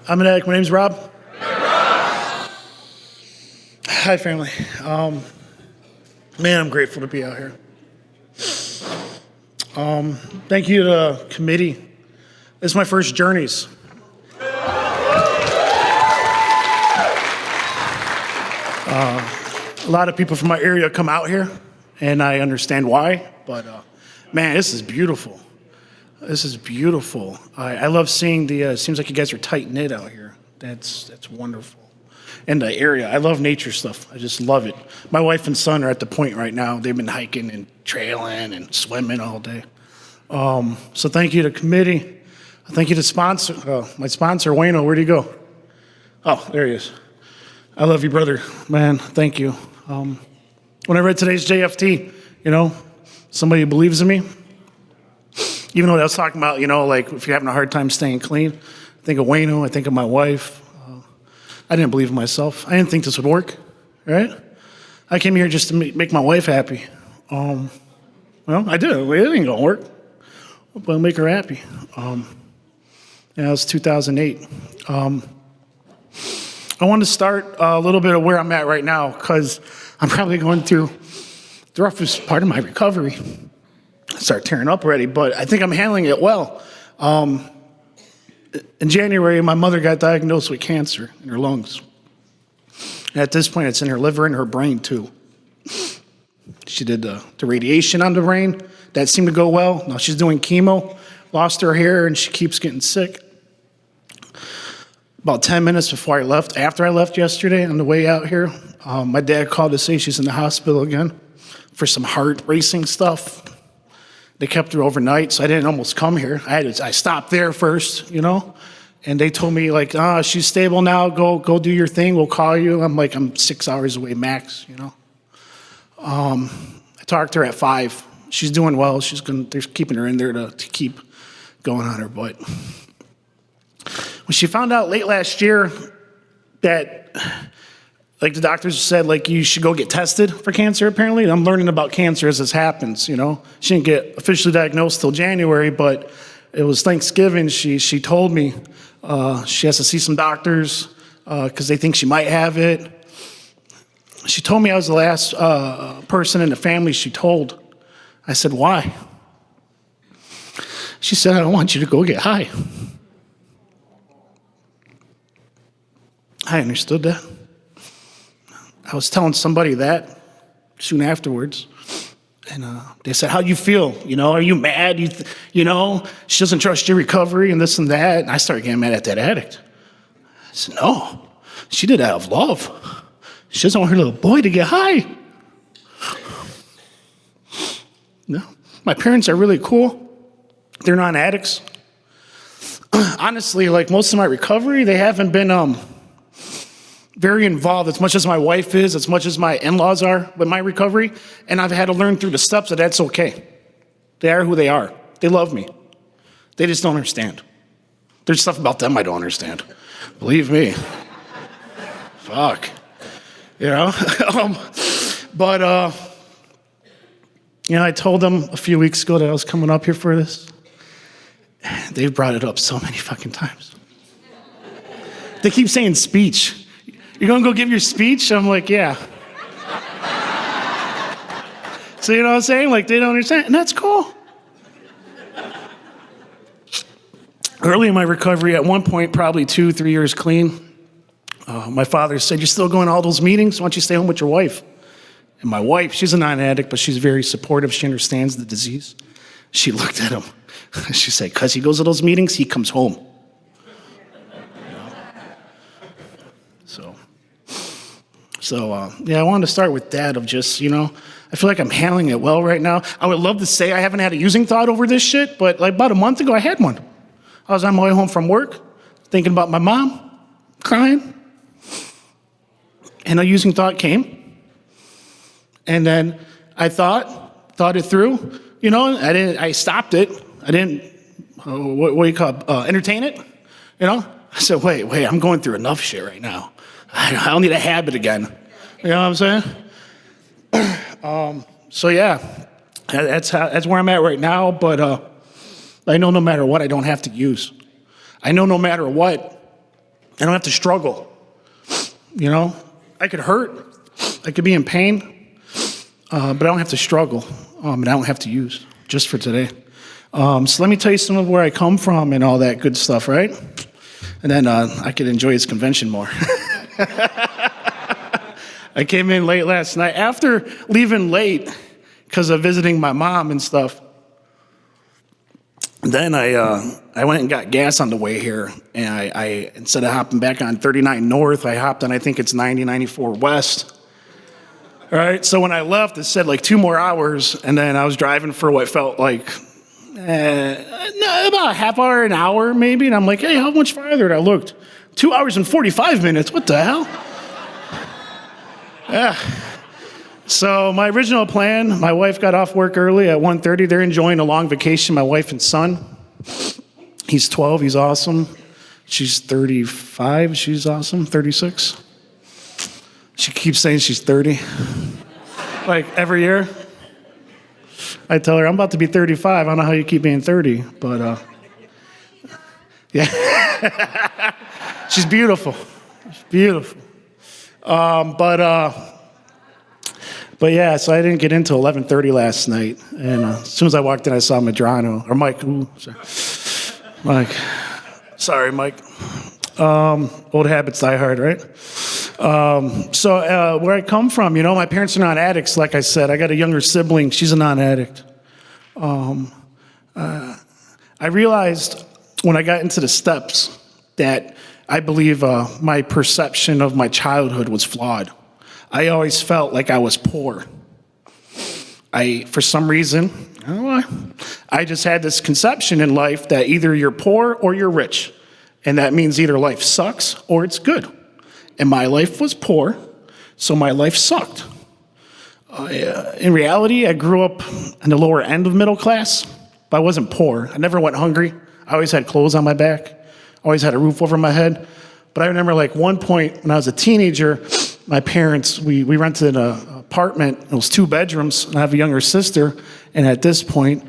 I'm an addict. My name's Rob. Hi, family. Man, I'm grateful to be out here. Thank you to the committee. This is my first Journeys. A lot of people from my area come out here, and I understand why, but man, this is beautiful. This is beautiful. I love seeing the, seems like you guys are tight-knit out here. That's wonderful. And the area, I love nature stuff. I just love it. My wife and son are at the point right now. They've been hiking and trailing and swimming all day. So thank you to the committee. Thank you to sponsor, my sponsor, Wayno. Where'd he go? Oh, there he is. I love you, brother. Man, thank you. When I read today's JFT, somebody believes in me. Even though I was talking about, like if you're having a hard time staying clean, I think of Wayno, I think of my wife. I didn't believe in myself. I didn't think this would work, right? I came here just to make my wife happy. Well, I did. It ain't gonna work, but I'll make her happy. It was 2008. I want to start a little bit of where I'm at right now because I'm probably going through the roughest part of my recovery. I start tearing up already, but I think I'm handling it well. In January, my mother got diagnosed with cancer in her lungs. And at this point, it's in her liver and her brain, too. She did the radiation on the brain. That seemed to go well. Now she's doing chemo, lost her hair, and she keeps getting sick. About 10 minutes before I left, after I left yesterday on the way out here, my dad called to say she's in the hospital again for some heart racing stuff. They kept her overnight, so I didn't almost come here. I stopped there first, and they told me, like, she's stable now, go do your thing, we'll call you. I'm 6 hours away max, I talked to her at 5. She's doing well. They're keeping her in there to keep going on her, but when she found out late last year that, like the doctors said, like you should go get tested for cancer, apparently. I'm learning about cancer as this happens, She didn't get officially diagnosed till January, but it was Thanksgiving. She told me she has to see some doctors because they think she might have it. She told me I was the last person in the family she told. I said, why? She said, I don't want you to go get high. I understood that. I was telling somebody that soon afterwards, and they said, how do you feel? Are you mad? She doesn't trust your recovery and this and that. And I started getting mad at that addict. I said, no, she did it out of love. She doesn't want her little boy to get high. No, my parents are really cool. They're not addicts. Honestly, like most of my recovery, they haven't been very involved as much as my wife is, as much as my in-laws are with my recovery. And I've had to learn through the steps that that's okay. They are who they are. They love me. They just don't understand. There's stuff about them I don't understand. Believe me. Fuck. But I told them a few weeks ago that I was coming up here for this. They've brought it up so many fucking times. They keep saying speech. You're going to go give your speech? I'm like, yeah. So you know what I'm saying? Like, they don't understand. And that's cool. Early in my recovery, at one point, probably 2-3 years clean, my father said, you're still going to all those meetings? Why don't you stay home with your wife? And my wife, she's a non-addict, but she's very supportive. She understands the disease. She looked at him. She said, because he goes to those meetings, he comes home. So, I wanted to start with that of just, I feel like I'm handling it well right now. I would love to say I haven't had a using thought over this shit, but like about a month ago, I had one. I was on my way home from work, thinking about my mom, crying, and a using thought came. And then I thought it through, I stopped it. I didn't, what do you call it, entertain it, I said, wait, I'm going through enough shit right now. I don't need a habit again. You know what I'm saying? That's where I'm at right now. But I know no matter what, I don't have to use. I know no matter what, I don't have to struggle. You know, I could hurt, I could be in pain, but I don't have to struggle, and I don't have to use, just for today. So let me tell you some of where I come from and all that good stuff, right? And then I could enjoy his convention more. I came in late last night. After leaving late because of visiting my mom and stuff, then I went and got gas on the way here, and I instead of hopping back on 39 North, I hopped on, I think it's 94 West. All right, so when I left, it said like 2 more hours, and then I was driving for what felt like about a half hour, an hour maybe, and I'm like, hey, how much farther? And I looked, 2 hours and 45 minutes, what the hell? Yeah. So my original plan, my wife got off work early at 1:30. They're enjoying a long vacation, my wife and son. He's 12, he's awesome. She's 35, she's awesome, 36. She keeps saying she's 30. Like every year. I tell her, I'm about to be 35. I don't know how you keep being 30, but yeah. She's beautiful. She's beautiful. But yeah, so I didn't get into 11:30 last night, and as soon as I walked in, I saw Medrano, or Mike, Mike. Sorry, Mike. Old habits die hard, right? So where I come from, you know, my parents are not addicts, like I said. I got a younger sibling, she's a non-addict. I realized when I got into the steps that I believe my perception of my childhood was flawed. I always felt like I was poor. For some reason, I don't know why, I just had this conception in life that either you're poor or you're rich. And that means either life sucks or it's good. And my life was poor, so my life sucked. In reality, I grew up in the lower end of middle class, but I wasn't poor. I never went hungry. I always had clothes on my back, always had a roof over my head. But I remember like one point when I was a teenager, my parents, we rented an apartment. It was 2 bedrooms, and I have a younger sister. And at this point,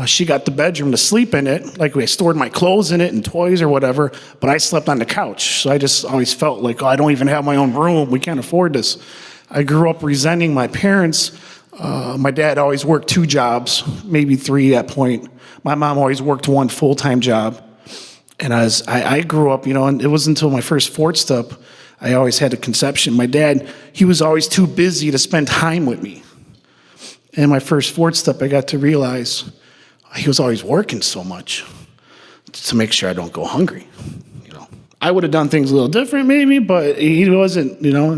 she got the bedroom to sleep in it. Like we stored my clothes in it and toys or whatever, but I slept on the couch. So I just always felt like, oh, I don't even have my own room. We can't afford this. I grew up resenting my parents. My dad always worked 2 jobs, maybe 3 at that point. My mom always worked 1 full-time job. And I grew up, you know, and it wasn't until my first fourth step, I always had a conception. My dad, he was always too busy to spend time with me. And my first fourth step, I got to realize he was always working so much to make sure I don't go hungry. You know, I would have done things a little different maybe, but he wasn't, you know.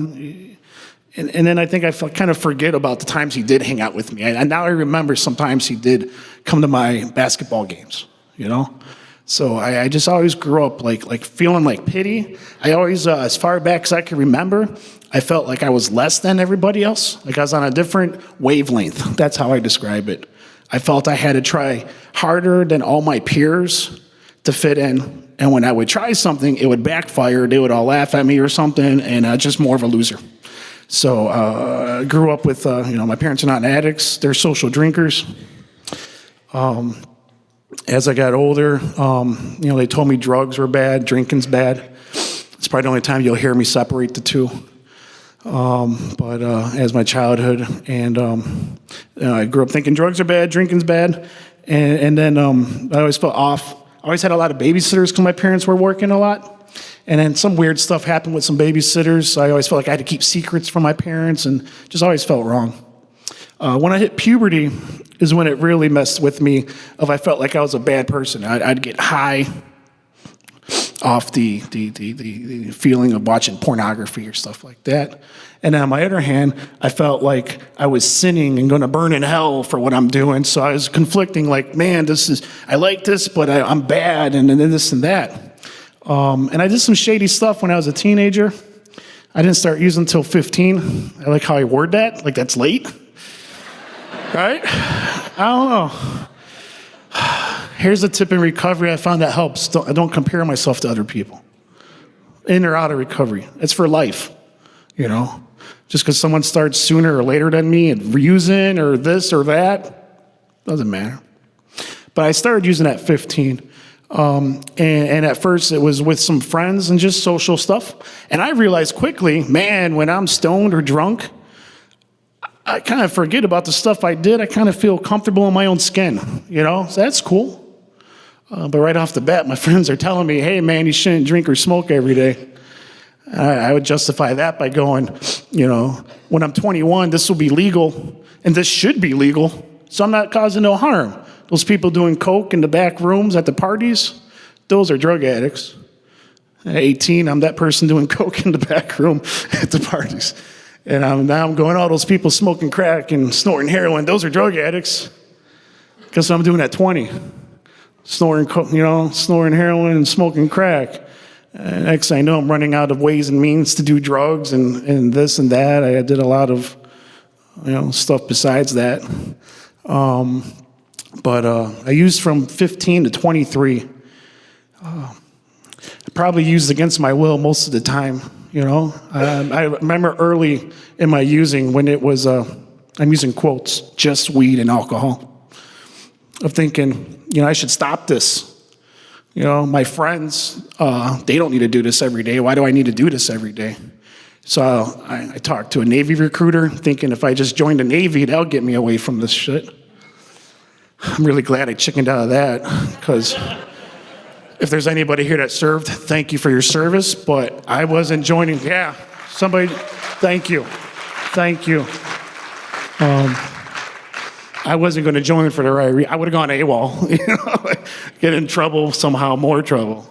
And then I think I kind of forget about the times he did hang out with me. And now I remember sometimes he did come to my basketball games, you know. So I just always grew up like feeling like pity. I always, as far back as I can remember, I felt like I was less than everybody else. Like I was on a different wavelength. That's how I describe it. I felt I had to try harder than all my peers to fit in. And when I would try something, it would backfire. They would all laugh at me or something, and just more of a loser. So I grew up with, you know, my parents are not addicts. They're social drinkers. As I got older, you know, they told me drugs were bad, drinking's bad. It's probably the only time you'll hear me separate the two. But as my childhood, and I grew up thinking drugs are bad, drinking's bad, and then I always felt off. I always had a lot of babysitters because my parents were working a lot. And then some weird stuff happened with some babysitters, so I always felt like I had to keep secrets from my parents, and just always felt wrong. When I hit puberty is when it really messed with me. I felt like I was a bad person. I'd get high off the feeling of watching pornography or stuff like that. And on my other hand, I felt like I was sinning and going to burn in hell for what I'm doing. So I was conflicting, like, man, I like this, but I'm bad, and then this and that. And I did some shady stuff when I was a teenager. I didn't start using until 15. I like how I word that, like that's late. Right? I don't know. Here's a tip in recovery I found that helps. Don't compare myself to other people. In or out of recovery. It's for life, you know. Just because someone starts sooner or later than me and using or this or that, doesn't matter. But I started using at 15. And at first it was with some friends and just social stuff. And I realized quickly, man, when I'm stoned or drunk, I kind of forget about the stuff I did. I kind of feel comfortable in my own skin, so that's cool. But right off the bat, my friends are telling me, hey, man, you shouldn't drink or smoke every day. I would justify that by going, when I'm 21, this will be legal, and this should be legal, so I'm not causing no harm. Those people doing coke in the back rooms at the parties, those are drug addicts. At 18, I'm that person doing coke in the back room at the parties. And now I'm going, all those people smoking crack and snorting heroin, those are drug addicts. Guess what I'm doing at 20? Snorting heroin and smoking crack. Next thing I know, I'm running out of ways and means to do drugs and this and that. I did a lot of, stuff besides that. But I used from 15 to 23. I probably used against my will most of the time, I remember early in my using when it was, I'm using quotes, just weed and alcohol. Of thinking, I should stop this. My friends, they don't need to do this every day. Why do I need to do this every day? So I talked to a Navy recruiter, thinking if I just joined the Navy, that'll get me away from this shit. I'm really glad I chickened out of that, because if there's anybody here that served, thank you for your service, but I wasn't joining. Yeah, somebody, thank you. Thank you. I wasn't going to join for the right reason. I would have gone AWOL, get in trouble, somehow more trouble.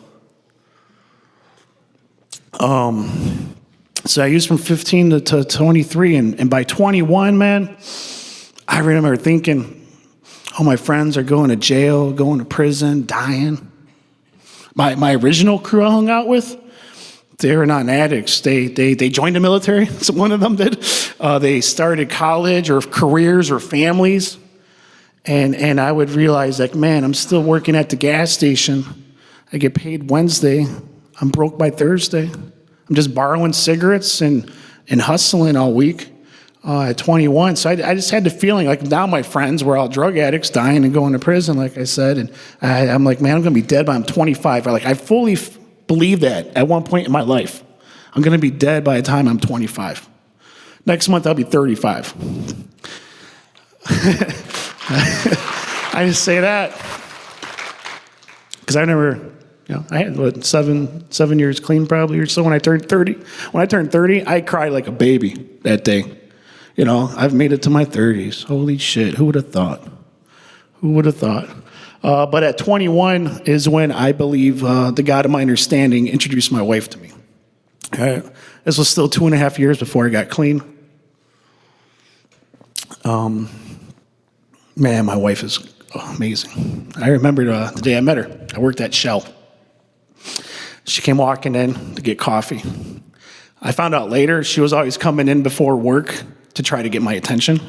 So I used from 15 to 23, and by 21, man, I remember thinking, oh, my friends are going to jail, going to prison, dying. My original crew I hung out with, they were not addicts. They joined the military. So one of them did. They started college or careers or families. And I would realize, man, I'm still working at the gas station. I get paid Wednesday. I'm broke by Thursday. I'm just borrowing cigarettes and hustling all week at 21. So I just had the feeling like now my friends were all drug addicts, dying and going to prison, like I said. And I'm like, man, I'm going to be dead by I'm 25. I fully believe that at one point in my life. I'm going to be dead by the time I'm 25. Next month, I'll be 35. I just say that because I never, I had, 7 years clean probably or so when I turned 30. When I turned 30, I cried like a baby that day. I've made it to my 30s. Holy shit, who would have thought? Who would have thought? But at 21 is when I believe the God of my understanding introduced my wife to me. This was still 2.5 years before I got clean. Man, my wife is amazing. I remember the day I met her. I worked at Shell. She came walking in to get coffee. I found out later she was always coming in before work to try to get my attention.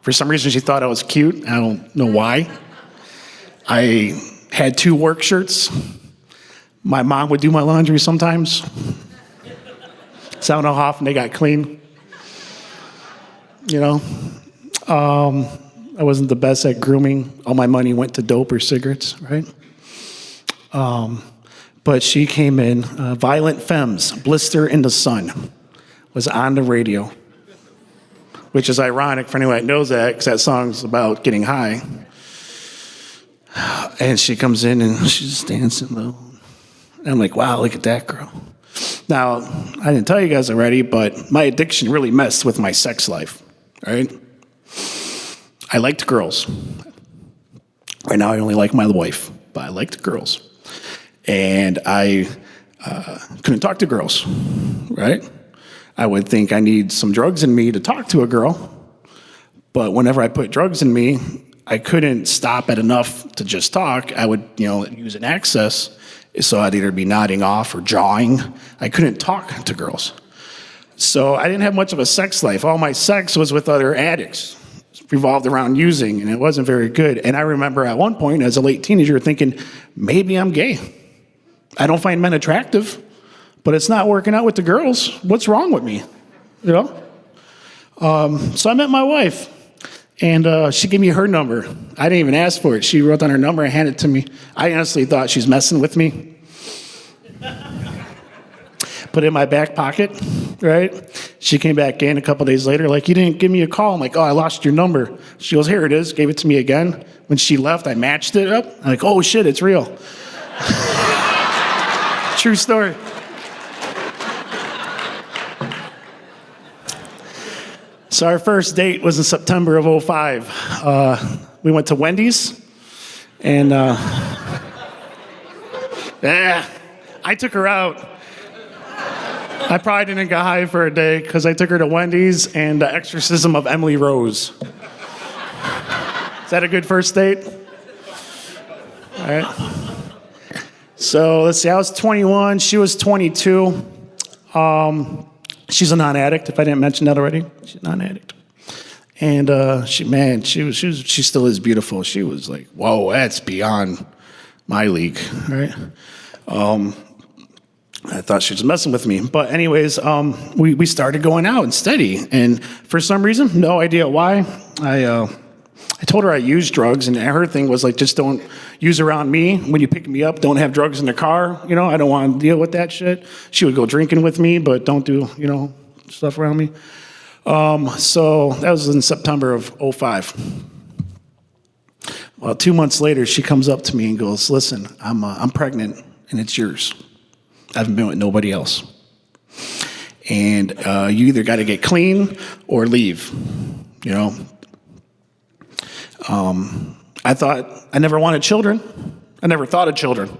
For some reason, she thought I was cute. I don't know why. I had 2 work shirts. My mom would do my laundry sometimes. So I don't know how often they got clean. I wasn't the best at grooming. All my money went to dope or cigarettes, right? But she came in. Violent Femmes, Blister in the Sun, was on the radio, which is ironic for anyone that knows that, because that song's about getting high. And she comes in and she's dancing low. And I'm like, wow, look at that girl. Now, I didn't tell you guys already, but my addiction really messed with my sex life, right? I liked girls. Right now, I only like my wife, but I liked girls. And I couldn't talk to girls, right? I would think I need some drugs in me to talk to a girl, but whenever I put drugs in me, I couldn't stop at enough to just talk. I would, use an access, so I'd either be nodding off or jawing. I couldn't talk to girls. So I didn't have much of a sex life. All my sex was with other addicts. It revolved around using, and it wasn't very good. And I remember at one point, as a late teenager, thinking, maybe I'm gay. I don't find men attractive, but it's not working out with the girls. What's wrong with me? So I met my wife. And she gave me her number. I didn't even ask for it. She wrote down her number and handed it to me. I honestly thought she's messing with me. Put it in my back pocket, right? She came back in a couple days later, like, you didn't give me a call. I'm like, oh, I lost your number. She goes, here it is. Gave it to me again. When she left, I matched it up. I'm like, oh, shit, it's real. True story. So our first date was in September of '05. We went to Wendy's, and I took her out. I probably didn't get high for a day because I took her to Wendy's and the Exorcism of Emily Rose. Is that a good first date? All right. So let's see, I was 21, she was 22. She's a non-addict, if I didn't mention that already. She's a non-addict. And she still is beautiful. She was like, whoa, that's beyond my league, right? I thought she was messing with me. But anyways, we started going out and steady. And for some reason, no idea why, I told her I used drugs, and her thing was like, just don't use around me. When you pick me up, don't have drugs in the car. You know, I don't want to deal with that shit. She would go drinking with me, but don't do, stuff around me. So that was in September of '05. Well, 2 months later, she comes up to me and goes, listen, I'm pregnant, and it's yours. I haven't been with nobody else. And you either got to get clean or leave, I thought I never wanted children. I never thought of children.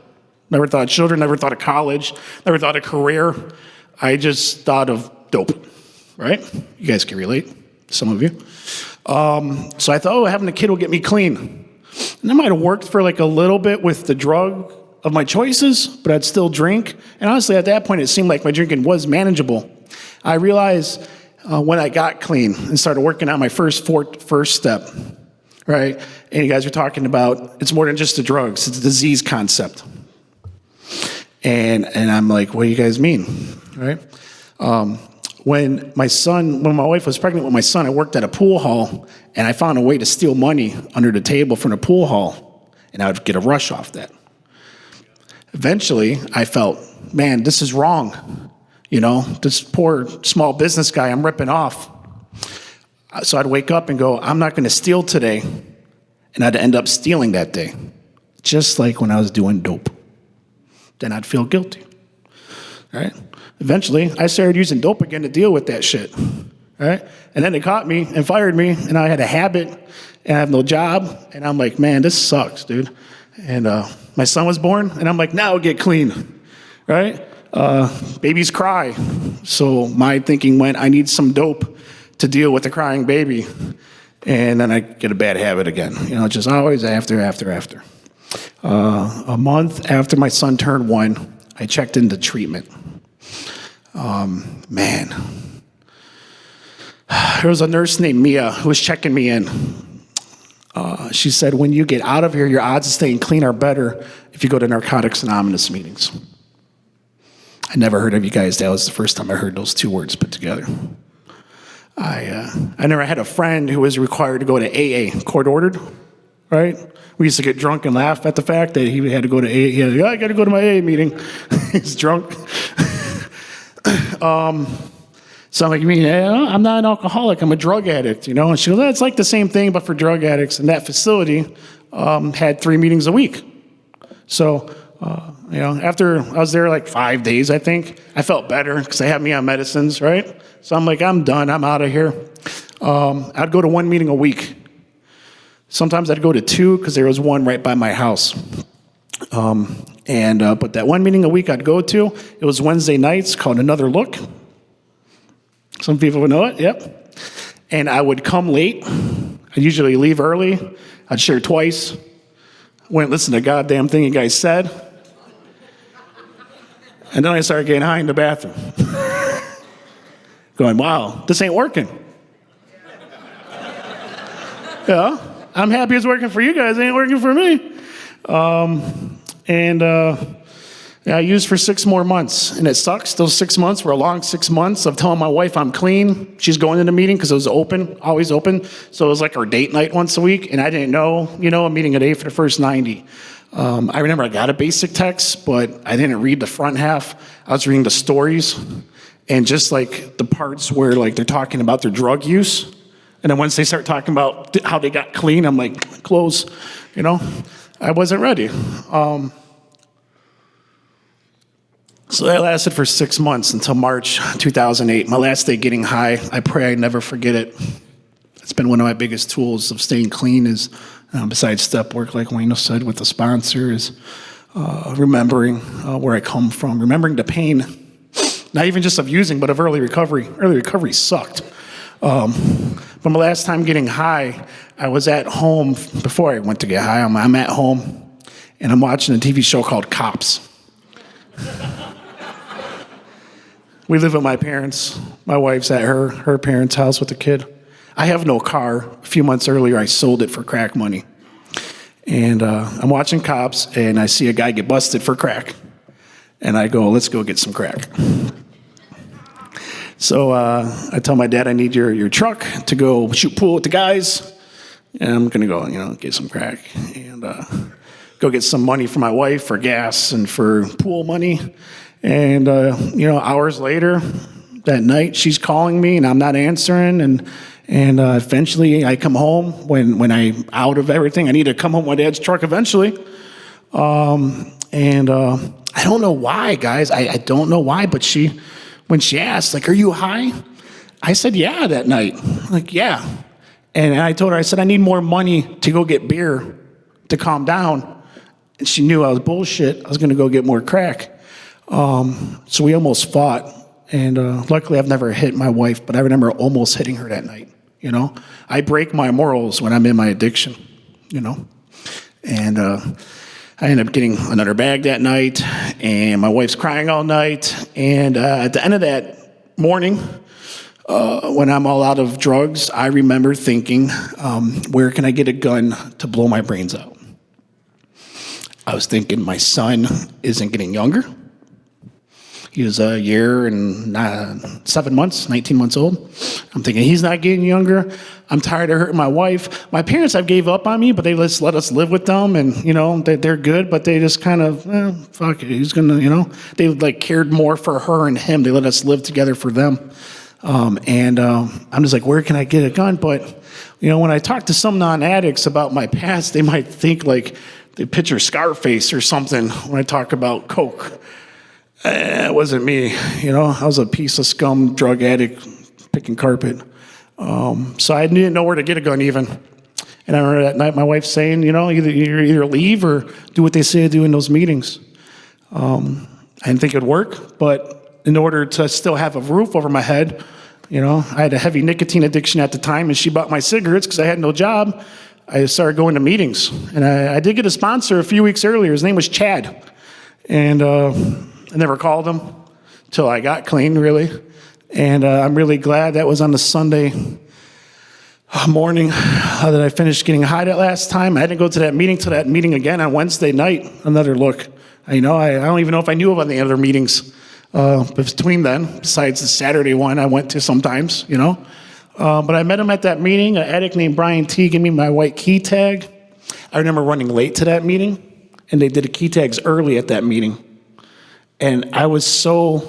Never thought of college, never thought of career. I just thought of dope, right? You guys can relate, some of you. So I thought, having a kid will get me clean. And that might have worked for like a little bit with the drug of my choices, but I'd still drink. And honestly, at that point, it seemed like my drinking was manageable. I realized when I got clean and started working on my first step, right? And you guys are talking about, it's more than just the drugs, it's a disease concept. And I'm like, what do you guys mean, right? When my wife was pregnant with my son, I worked at a pool hall, and I found a way to steal money under the table from the pool hall, and I would get a rush off that. Eventually, I felt, man, this is wrong. This poor small business guy I'm ripping off. So I'd wake up and go, I'm not going to steal today, and I'd end up stealing that day, just like when I was doing dope. Then I'd feel guilty, right? Eventually, I started using dope again to deal with that shit, right? And then they caught me and fired me, and I had a habit, and I have no job, and I'm like, man, this sucks, dude. And my son was born, and I'm like, now get clean, right? Babies cry. So my thinking went, I need some dope to deal with the crying baby. And then I get a bad habit again. Just always after. A month after my son turned 1, I checked into treatment. Man. There was a nurse named Mia who was checking me in. She said, when you get out of here, your odds of staying clean are better if you go to Narcotics Anonymous meetings. I never heard of you guys. That was the first time I heard those two words put together. I never had a friend who was required to go to AA, court ordered, right? We used to get drunk and laugh at the fact that he had to go to AA. I got to go to my AA meeting. He's drunk. So I'm like, you mean, I'm not an alcoholic, I'm a drug addict, And she goes, it's like the same thing, but for drug addicts. And that facility had 3 meetings a week. So, after I was there like 5 days, I think, I felt better because they had me on medicines, right? So I'm like, I'm done, I'm out of here. I'd go to 1 meeting a week. Sometimes I'd go to 2 because there was one right by my house. But that 1 meeting a week I'd go to, it was Wednesday nights called Another Look. Some people would know it, yep. And I would come late. I'd usually leave early. I'd share twice. Wouldn't listen to a goddamn thing you guys said. And then I started getting high in the bathroom. Going, wow, this ain't working. Yeah, I'm happy it's working for you guys. It ain't working for me. And I used for 6 more months, and it sucks. Those 6 months were a long 6 months of telling my wife I'm clean. She's going to the meeting because it was open, always open. So it was like our date night once a week, and I didn't know, a meeting a day for the first 90. I remember I got a basic text, but I didn't read the front half. I was reading the stories, and just like the parts where like they're talking about their drug use, and then once they start talking about how they got clean, I'm like, close, I wasn't ready. So that lasted for 6 months until March 2008. My last day getting high. I pray I never forget it. It's been one of my biggest tools of staying clean is, besides step work, like Wayne said, with the sponsor, is remembering where I come from, remembering the pain, not even just of using, but of early recovery. Early recovery sucked. But my last time getting high, I was at home. Before I went to get high, I'm at home, and I'm watching a TV show called Cops. We live with my parents. My wife's at her parents' house with the kid. I have no car. A few months earlier, I sold it for crack money. And I'm watching Cops, and I see a guy get busted for crack. And I go, let's go get some crack. So I tell my dad I need your truck to go shoot pool with the guys. And I'm going to go, get some crack. And go get some money for my wife for gas and for pool money. And, hours later, that night, she's calling me, and I'm not answering. And eventually, I come home when I'm out of everything. I need to come home with my dad's truck eventually. And I don't know why, guys. I don't know why, but when she asked, like, are you high? I said, yeah, that night. Like, yeah. And I told her, I said, I need more money to go get beer to calm down. And she knew I was bullshit. I was going to go get more crack. So we almost fought, and luckily I've never hit my wife, but I remember almost hitting her that night, I break my morals when I'm in my addiction, And I ended up getting another bag that night, and my wife's crying all night, and at the end of that morning, when I'm all out of drugs, I remember thinking, where can I get a gun to blow my brains out? I was thinking my son isn't getting younger. He was a year and 7 months, 19 months old. I'm thinking he's not getting younger. I'm tired of hurting my wife. My parents have gave up on me, but they just let us live with them, and they're good, but they just kind of fuck it. He's gonna, they like cared more for her and him. They let us live together for them, and I'm just like, where can I get a gun? But when I talk to some non-addicts about my past, they might think like they picture Scarface or something when I talk about coke. It wasn't me, I was a piece of scum, drug addict, picking carpet. So I didn't know where to get a gun even. And I remember that night my wife saying, either leave or do what they say to do in those meetings. I didn't think it would work, but in order to still have a roof over my head, I had a heavy nicotine addiction at the time, and she bought my cigarettes because I had no job. I started going to meetings. And I did get a sponsor a few weeks earlier. His name was Chad. And I never called him till I got clean, really. And I'm really glad that was on the Sunday morning that I finished getting high that last time. I didn't go to that meeting again on Wednesday night. Another look. I don't even know if I knew about the other meetings between then, besides the Saturday one I went to sometimes, But I met him at that meeting. An addict named Brian T. gave me my white key tag. I remember running late to that meeting, and they did the key tags early at that meeting. And I was so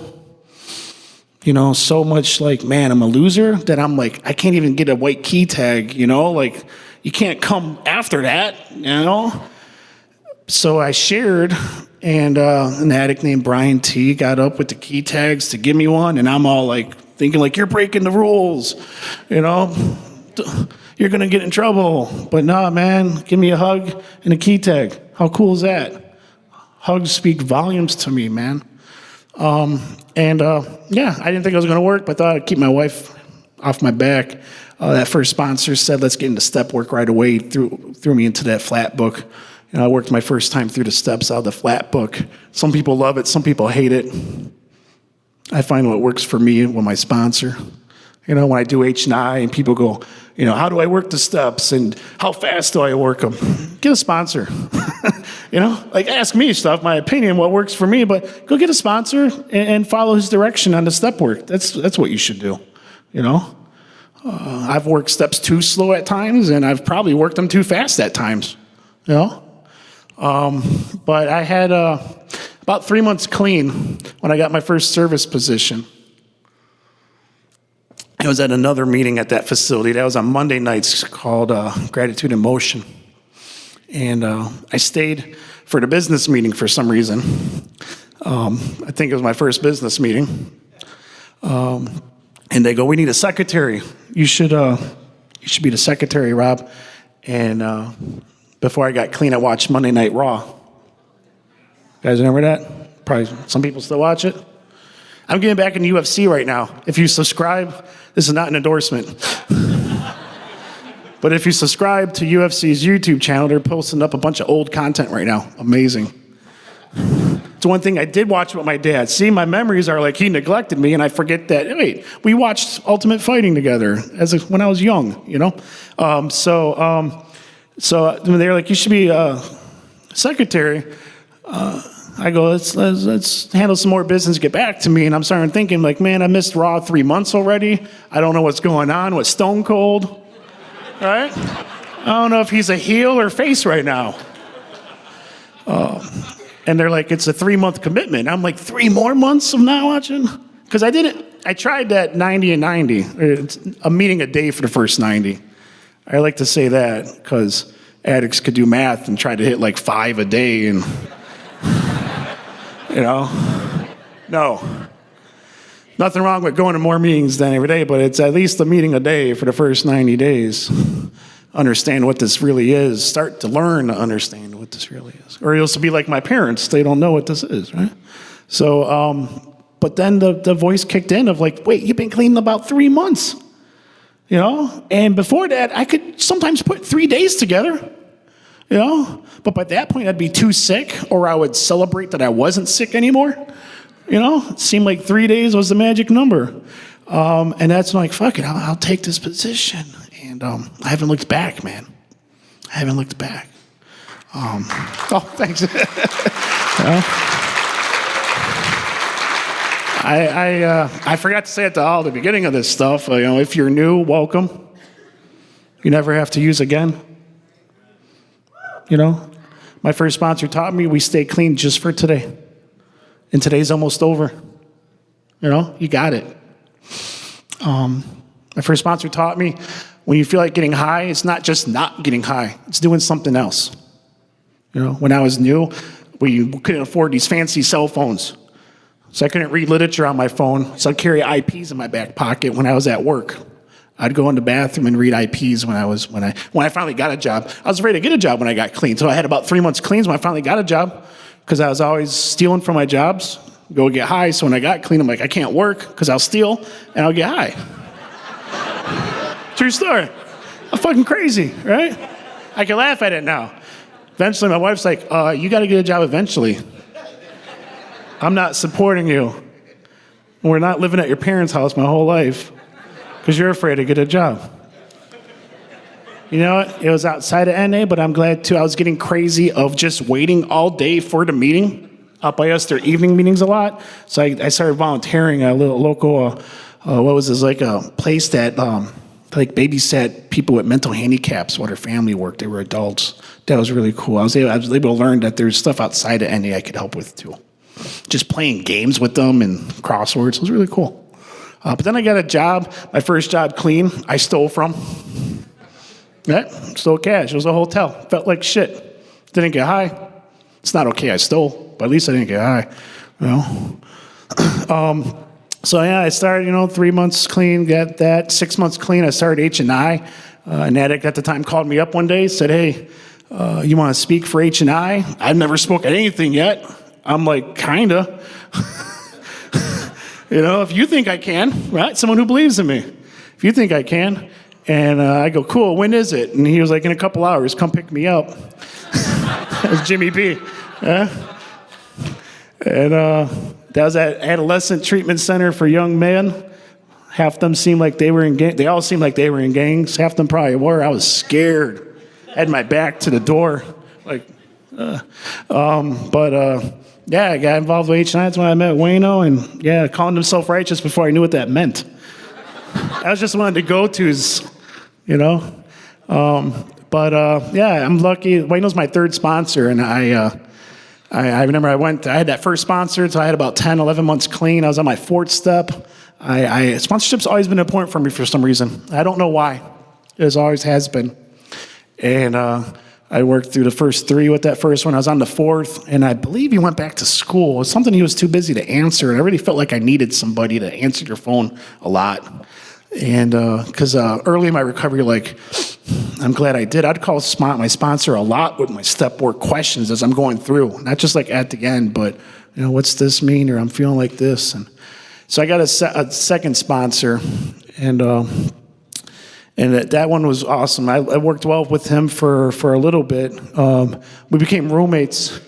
much like, man, I'm a loser, that I'm like, I can't even get a white key tag, like, you can't come after that, So I shared, and an addict named Brian T. got up with the key tags to give me one, and I'm all like, thinking like, you're breaking the rules, you're gonna get in trouble. But nah, man, give me a hug and a key tag. How cool is that? Hugs speak volumes to me, man. I didn't think it was going to work, but I thought I'd keep my wife off my back. That first sponsor said, let's get into step work right away, threw me into that flat book. I worked my first time through the steps out of the flat book. Some people love it, some people hate it. I find what works for me with my sponsor. when I do H&I and people go, how do I work the steps and how fast do I work them? Get a sponsor. Ask me stuff, my opinion, what works for me, but go get a sponsor and follow his direction on the step work. That's what you should do, I've worked steps too slow at times, and I've probably worked them too fast at times, But I had about 3 months clean when I got my first service position. I was at another meeting at that facility. That was on Monday nights called Gratitude in Motion. And I stayed for the business meeting for some reason. I think it was my first business meeting. And they go, we need a secretary. You should be the secretary, Rob. And before I got clean, I watched Monday Night Raw. You guys remember that? Probably some people still watch it. I'm getting back in UFC right now. If you subscribe, this is not an endorsement. But if you subscribe to UFC's YouTube channel, they're posting up a bunch of old content right now. Amazing. It's one thing I did watch with my dad. See, my memories are like he neglected me, and I forget that, wait, we watched Ultimate Fighting together when I was young, So they're like, you should be secretary. I go, let's handle some more business, get back to me. And I'm starting thinking, like, man, I missed Raw 3 months already. I don't know what's going on with Stone Cold, right? I don't know if he's a heel or face right now. And they're like, it's a 3-month commitment. I'm like, 3 more months of not watching? Because I tried that 90 and 90. It's a meeting a day for the first 90. I like to say that because addicts could do math and try to hit like 5 a day and, no. Nothing wrong with going to more meetings than every day, but it's at least a meeting a day for the first 90 days. Understand what this really is. Start to learn to understand what this really is. Or you'll be like my parents. They don't know what this is, right? So, but then the voice kicked in of like, wait, you've been clean about 3 months, And before that, I could sometimes put 3 days together, But by that point, I'd be too sick, or I would celebrate that I wasn't sick anymore. It seemed like 3 days was the magic number. And that's like, fuck it, I'll take this position. And I haven't looked back, man. I haven't looked back. Thanks. I forgot to say at the beginning of this stuff, if you're new, welcome. You never have to use again. My first sponsor taught me we stay clean just for today. And today's almost over. You got it. My first sponsor taught me when you feel like getting high, it's not just not getting high. It's doing something else. When I was new, we couldn't afford these fancy cell phones. So I couldn't read literature on my phone. So I'd carry IPs in my back pocket when I was at work. I'd go in the bathroom and read IPs when I finally got a job. I was afraid to get a job when I got clean. So I had about 3 months clean when I finally got a job because I was always stealing from my jobs, go get high. So when I got clean, I'm like, I can't work because I'll steal and I'll get high. True story. I'm fucking crazy, right? I can laugh at it now. Eventually, my wife's like, you got to get a job eventually. I'm not supporting you. We're not living at your parents' house my whole life because you're afraid to get a job. You know what? It was outside of NA, but I'm glad too. I was getting crazy of just waiting all day for the meeting. Up by us, their evening meetings a lot. So I started volunteering at a little local, like a place that babysat people with mental handicaps while their family worked. They were adults. That was really cool. I was able to learn that there's stuff outside of NA I could help with too. Just playing games with them and crosswords. It was really cool. But then I got a job, my first job clean, I stole from. Yeah, stole cash. It was a hotel. Felt like shit. Didn't get high. It's not okay I stole, but at least I didn't get high. So yeah, I started, 3 months clean, got that. 6 months clean, I started H&I. An addict at the time called me up one day, said, hey, you want to speak for H&I? I've never spoken anything yet. I'm like, kinda. If you think I can, right? Someone who believes in me. If you think I can. And I go, cool, when is it? And he was like, in a couple hours, come pick me up. That's Jimmy B. Yeah? And that was at Adolescent Treatment Center for Young Men. Half them seemed like they were in gangs. They all seemed like they were in gangs. Half them probably were. I was scared. Had my back to the door. Yeah, I got involved with H9. That's when I met Wayno, and yeah, calling himself righteous before I knew what that meant. I was just one of the go-tos, you know. Yeah, I'm lucky. Wayno's my third sponsor, and I remember I had that first sponsor until I had about 10, 11 months clean. I was on my fourth step. Sponsorship's always been important for me for some reason. I don't know why. It always has been. And I worked through the first three with that first one. I was on the fourth, and I believe he went back to school. It was something he was too busy to answer, and I really felt like I needed somebody to answer your phone a lot. And because early in my recovery, I'm glad I did. I'd call my sponsor a lot with my step work questions as I'm going through, not just like at the end, but what's this mean, or I'm feeling like this. And so I got a second sponsor, and that one was awesome. I worked well with him for a little bit. We became roommates,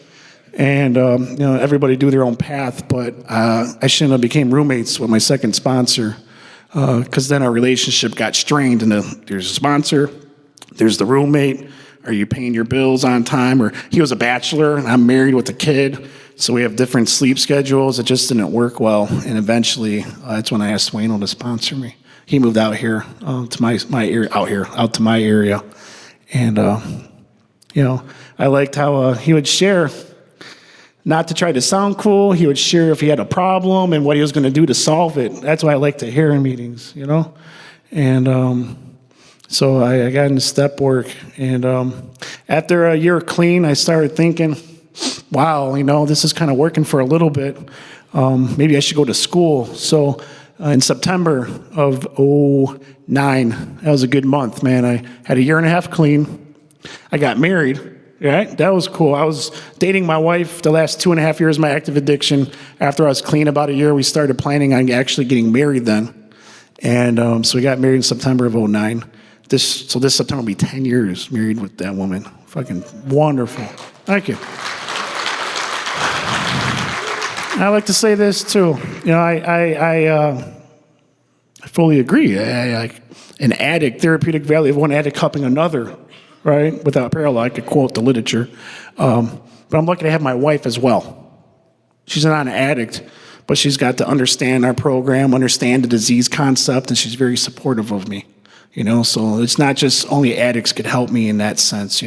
and everybody do their own path. But I shouldn't have became roommates with my second sponsor, because then our relationship got strained. And there's a sponsor, there's the roommate. Are you paying your bills on time? Or he was a bachelor, and I'm married with a kid, so we have different sleep schedules. It just didn't work well. And eventually, that's when I asked Wayno to sponsor me. He moved out here to my area, out to my area, and I liked how he would share, not to try to sound cool. He would share if he had a problem and what he was going to do to solve it. That's what I like to hear in meetings, And so I got into step work, and after a year clean, I started thinking, wow, this is kind of working for a little bit. Maybe I should go to school. So in September of '09, that was a good month, man. I had a year and a half clean. I got married, right? That was cool. I was dating my wife the last 2.5 years of my active addiction. After I was clean about a year, we started planning on actually getting married then. And so we got married in September of '09. This September will be 10 years married with that woman. Fucking wonderful. Thank you. I like to say this too. I fully agree. An addict, therapeutic value of one addict helping another, right? Without parallel, I could quote the literature. But I'm lucky to have my wife as well. She's not an addict, but she's got to understand our program, understand the disease concept, and she's very supportive of me. So it's not just only addicts could help me in that sense,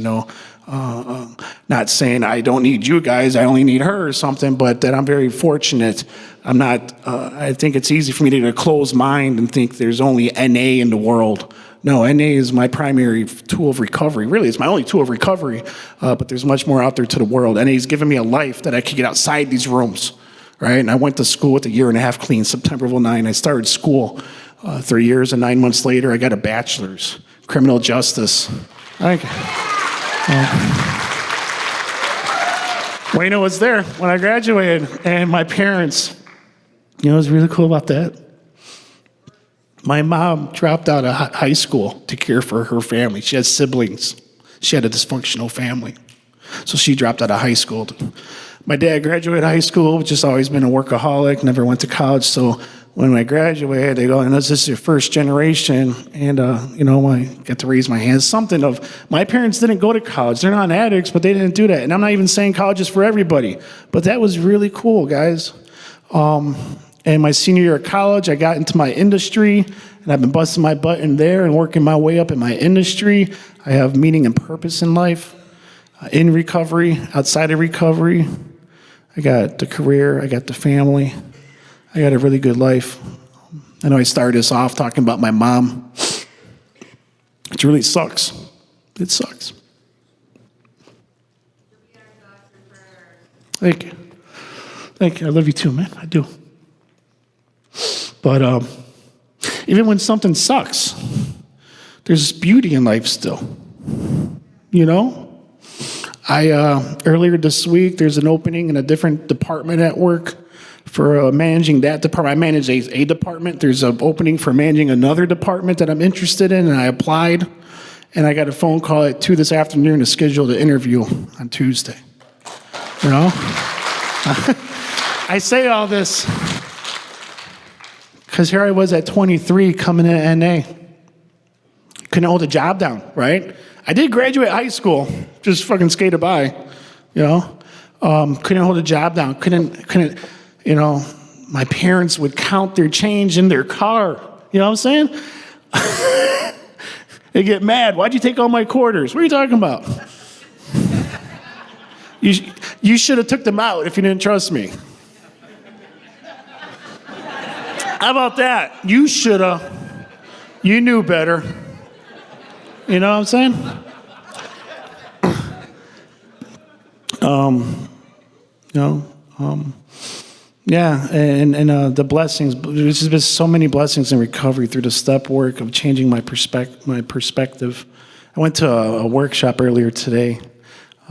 not saying I don't need you guys, I only need her or something, but that I'm very fortunate. I think it's easy for me to get a closed mind and think there's only NA in the world. No, NA is my primary tool of recovery. Really, it's my only tool of recovery, but there's much more out there to the world. NA has given me a life that I could get outside these rooms, right? And I went to school with a year and a half clean, September of '09. I started school 3 years, and 9 months later, I got a bachelor's, criminal justice. Thank you. Wayno was there when I graduated, and my parents, it was really cool about that. My mom dropped out of high school to care for her family. She has siblings. She had a dysfunctional family. So she dropped out of high school. My dad graduated high school, just always been a workaholic, never went to college. So when I graduated, they go, and this is your first generation. And, I got to raise my hands. Something of, my parents didn't go to college. They're not addicts, but they didn't do that. And I'm not even saying college is for everybody. But that was really cool, guys. And my senior year of college, I got into my industry, and I've been busting my butt in there and working my way up in my industry. I have meaning and purpose in life, in recovery, outside of recovery. I got the career, I got the family. I got a really good life. I know I started this off talking about my mom. It really sucks. It sucks. Thank you. Thank you. I love you too, man. I do. But even when something sucks, there's beauty in life still. Earlier this week, there's an opening in a different department at work for managing that department. I manage a department. There's an opening for managing another department that I'm interested in, and I applied. And I got a phone call at 2 this afternoon to schedule the interview on Tuesday. I say all this Because here I was at 23 coming in NA. Couldn't hold a job down, right? I did graduate high school, just fucking skated by, you know? Couldn't hold a job down, couldn't, you know, my parents would count their change in their car. You know what I'm saying? They get mad. Why'd you take all my quarters? What are you talking about? You should have took them out if you didn't trust me. How about that? You should have. You knew better. You know what I'm saying? Yeah, and the blessings. There's been so many blessings in recovery through the step work of changing my perspective. I went to a workshop earlier today,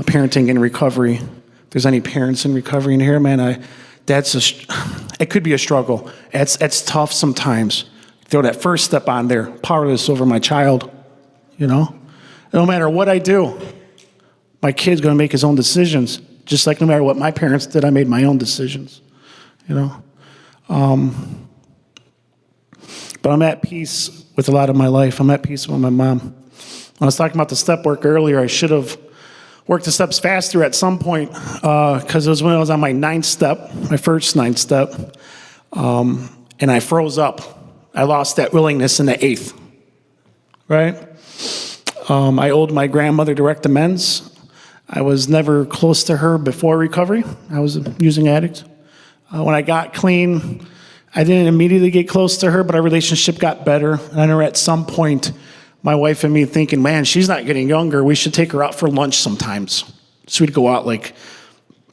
parenting in recovery. If there's any parents in recovery in here, man, it could be a struggle. It's tough sometimes. Throw that first step on there, powerless over my child. You know, no matter what I do, my kid's going to make his own decisions. Just like no matter what my parents did, I made my own decisions. You know, but I'm at peace with a lot of my life. I'm at peace with my mom. When I was talking about the step work earlier, I should have worked the steps faster at some point because it was when I was on my my first ninth step, and I froze up. I lost that willingness in the eighth, right? I owed my grandmother direct amends. I was never close to her before recovery. I was a using addict. When I got clean, I didn't immediately get close to her, but our relationship got better. And I remember at some point, my wife and me thinking, man, she's not getting younger. We should take her out for lunch sometimes. So we'd go out I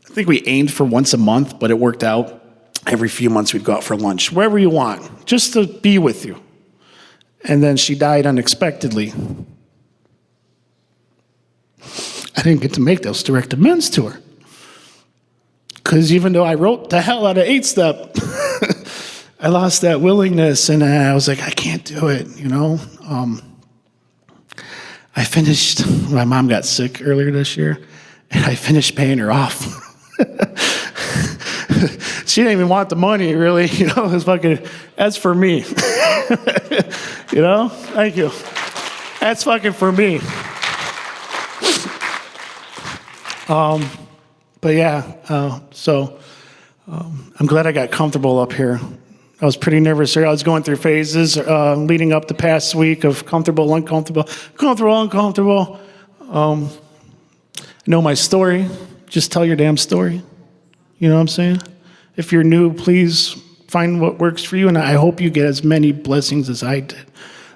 think we aimed for once a month, but it worked out. Every few months we'd go out for lunch, wherever you want, just to be with you. And then she died unexpectedly. I didn't get to make those direct amends to her. Because even though I wrote the hell out of 8-step, I lost that willingness, and I was like, I can't do it, you know? I finished, my mom got sick earlier this year, and I finished paying her off. She didn't even want the money, really, you know? It was fucking, that's for me. You know? Thank you. That's fucking for me. But yeah, I'm glad I got comfortable up here. I was pretty nervous here. I was going through phases leading up the past week of comfortable, uncomfortable, comfortable, uncomfortable. Know my story. Just tell your damn story. You know what I'm saying? If you're new, please find what works for you, and I hope you get as many blessings as I did,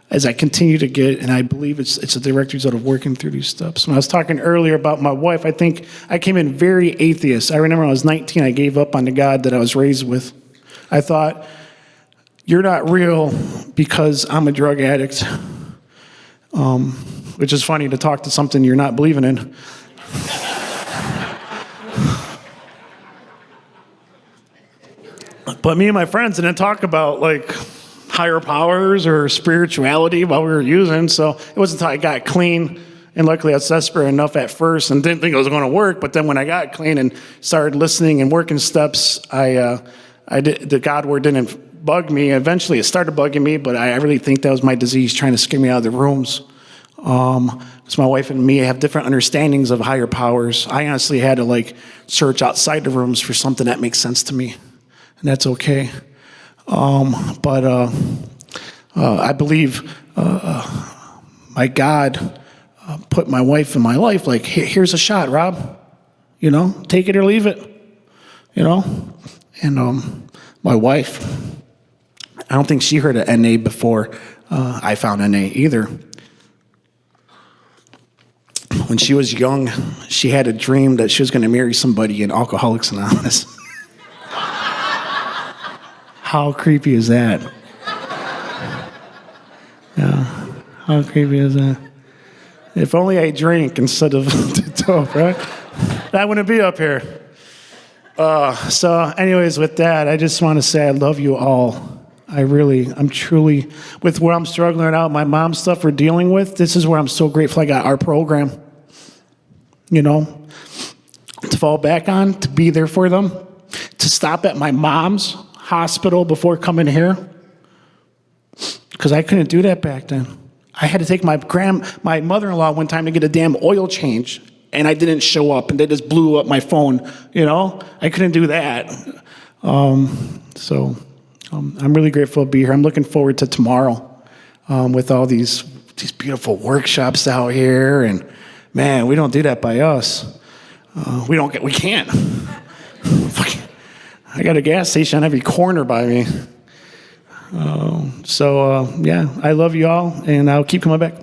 as I continue to get, and I believe it's a direct result of working through these steps. When I was talking earlier about my wife, I think I came in very atheist. I remember when I was 19, I gave up on the God that I was raised with. I thought, you're not real because I'm a drug addict, which is funny to talk to something you're not believing in. But me and my friends didn't talk about, higher powers or spirituality while we were using, so it wasn't until I got clean, and luckily I was desperate enough at first and didn't think it was going to work, but then when I got clean and started listening and working steps, the God word didn't bug me. Eventually it started bugging me, but I really think that was my disease trying to scare me out of the rooms. Because my wife and me have different understandings of higher powers. I honestly had to search outside the rooms for something that makes sense to me, and that's okay. But I believe my God put my wife in my life here's a shot, Rob. You know, take it or leave it. You know? And my wife, I don't think she heard of NA before I found NA either. When she was young, she had a dream that she was going to marry somebody in Alcoholics Anonymous. How creepy is that? Yeah, how creepy is that? If only I drank instead of dope, right? That wouldn't be up here. So anyways, with that, I just want to say I love you all. I'm truly, with where I'm struggling out, my mom's stuff we're dealing with, this is where I'm so grateful I got our program. You know, to fall back on, to be there for them, to stop at my mom's hospital before coming here. because I couldn't do that back then. I had to take my mother-in-law one time to get a damn oil change, and I didn't show up, and they just blew up my phone. I couldn't do that. So I'm really grateful to be here. I'm looking forward to tomorrow with all these beautiful workshops out here, and man, we don't do that by us. We can't. I got a gas station on every corner by me. Yeah, I love you all, and I'll keep coming back.